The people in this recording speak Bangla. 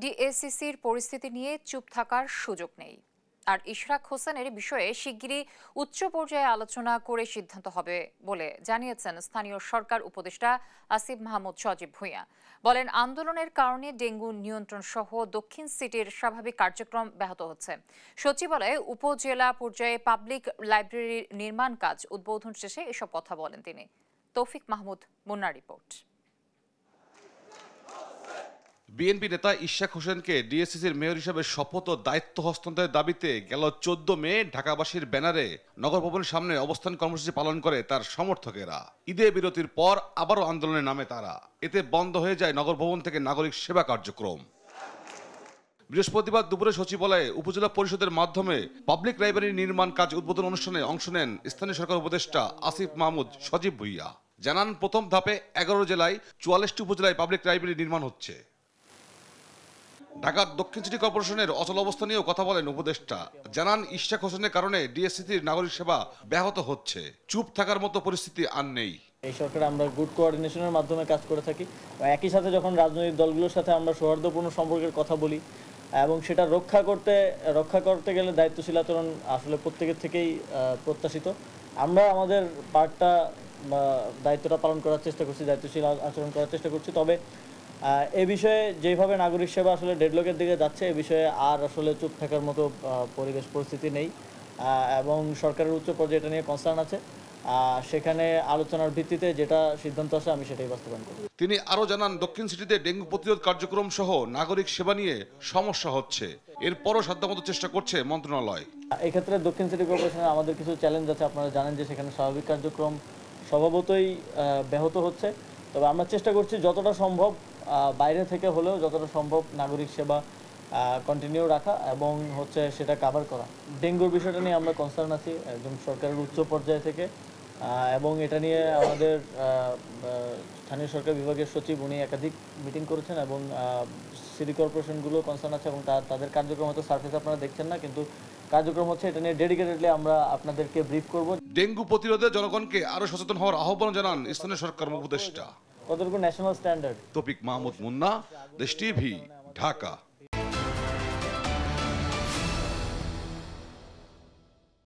ডিএসসিসির পরিস্থিতি নিয়ে চুপ থাকার সুযোগ নেই, আর ইশরাক হোসেনের বিষয়ে শিগগিরই উচ্চ পর্যায়ে আলোচনা করে সিদ্ধান্ত হবে বলে জানিয়েছেন স্থানীয় সরকার উপদেষ্টা আসিফ মাহমুদ সজীব ভূঁইয়া। বলেন, আন্দোলনের কারণে ডেঙ্গু নিয়ন্ত্রণ সহ দক্ষিণ সিটির স্বাভাবিক কার্যক্রম ব্যাহত হচ্ছে। সচিবালয়ে উপজেলা পর্যায়ে পাবলিক লাইব্রেরির নির্মাণ কাজ উদ্বোধন শেষে এসব কথা বলেন তিনি। তৌফিক মাহমুদ মুন্নার রিপোর্ট। বিএনপি নেতা ইশরাক হোসেনকে ডিএসসিসির মেয়র হিসেবে শপথ ও দায়িত্ব হস্তান্তরের দাবিতে গেল 14 মে ঢাকাবাসীর ব্যানারে নগর ভবনের সামনে অবস্থান কর্মসূচি পালন করে তার সমর্থকেরা। ঈদে বিরতির পর আবারও আন্দোলনে নামে তারা। এতে বন্ধ হয়ে যায় নগর ভবন থেকে নাগরিক সেবা কার্যক্রম। বৃহস্পতিবার দুপুরে সচিবালয়ে উপজেলা পরিষদের মাধ্যমে পাবলিক লাইব্রেরির নির্মাণ কাজ উদ্বোধন অনুষ্ঠানে অংশ নেন স্থানীয় সরকার উপদেষ্টা আসিফ মাহমুদ সজীব ভূঁইয়া। জানান, প্রথম ধাপে 11 জেলায় 44টি উপজেলায় পাবলিক লাইব্রেরি নির্মাণ হচ্ছে। ঢাকার দক্ষিণ সিটি কর্পোরেশনের অচল অবস্থা নিয়েও কথা বলেন উপদেষ্টা। জানান, ইশরাক হোসেনের কারণে ডিএসসিসির নাগরিক সেবা ব্যাহত হচ্ছে। চুপ থাকার মতো পরিস্থিতি আর নেই। এই সরকার আমরা গুড কোঅর্ডিনেশনের মাধ্যমে কাজ করে থাকি। একই সাথে যখন রাজনৈতিক দলগুলোর সাথে আমরা সৌহার্দ্যপূর্ণ সম্পর্কের কথা বলি এবং সেটা রক্ষা করতে গেলে দায়িত্বশীল আচরণ আসলে প্রত্যেকের থেকেই প্রত্যাশিত। আমরা আমাদের পার্টটা দায়িত্বটা পালন করার চেষ্টা করছি, দায়িত্বশীল আচরণ করার চেষ্টা করছি। তবে এ বিষয়ে যেভাবে নাগরিক সেবা আসলে ডেডলকের দিকে যাচ্ছে, এ বিষয়ে আর আসলে চুপ থাকার মতো পরিবেশ পরিস্থিতি নেই এবং সরকারের উচ্চ পর্যায়ে এটা নিয়ে কনসার্ন আছে। সেখানে আলোচনার ভিত্তিতে যেটা সিদ্ধান্ত আসে আমি সেটাই বাস্তবায়ন করব। তিনি আরও জানান, দক্ষিণ সিটিতে ডেঙ্গু প্রতিরোধ কার্যক্রম সহ নাগরিক সেবা নিয়ে সমস্যা হচ্ছে। এরপরও সাধ্যমতো চেষ্টা করছে মন্ত্রণালয়। এক্ষেত্রে দক্ষিণ সিটি কর্পোরেশনে আমাদের কিছু চ্যালেঞ্জ আছে। আপনারা জানেন যে সেখানে স্বাভাবিক কার্যক্রম স্বভাবতই ব্যাহত হচ্ছে। তবে আমরা চেষ্টা করছি যতটা সম্ভব বাইরে থেকে হলেও যতটা সম্ভব নাগরিক সেবা কন্টিনিউ রাখা এবং সেটা কাভার করা। ডেঙ্গুর বিষয়টা নিয়ে আমরা কনসার্ন আছি একদম সরকারের উচ্চ পর্যায় থেকে এবং এটা নিয়ে আমাদের স্থানীয় সরকার বিভাগের সচিব উনি একাধিক মিটিং করেছেন এবং সিটি কর্পোরেশনগুলো কনসার্ন আছে এবং তাদের কার্যক্রম হয়তো সার্ফেস আপনারা দেখছেন না, কিন্তু কার্যক্রম হচ্ছে। এটা নিয়ে ডেডিকেটেডলি আমরা আপনাদেরকে ব্রিফ করব। ডেঙ্গু প্রতিরোধে জনগণকে আরো সচেতন হওয়ার আহ্বান জানান স্থানীয় সরকার উপদেষ্টা। কতটুকু ন্যাশনাল স্ট্যান্ডার্ড। তৌফিক মাহমুদ মুন্না, দেশ টিভি, ঢাকা।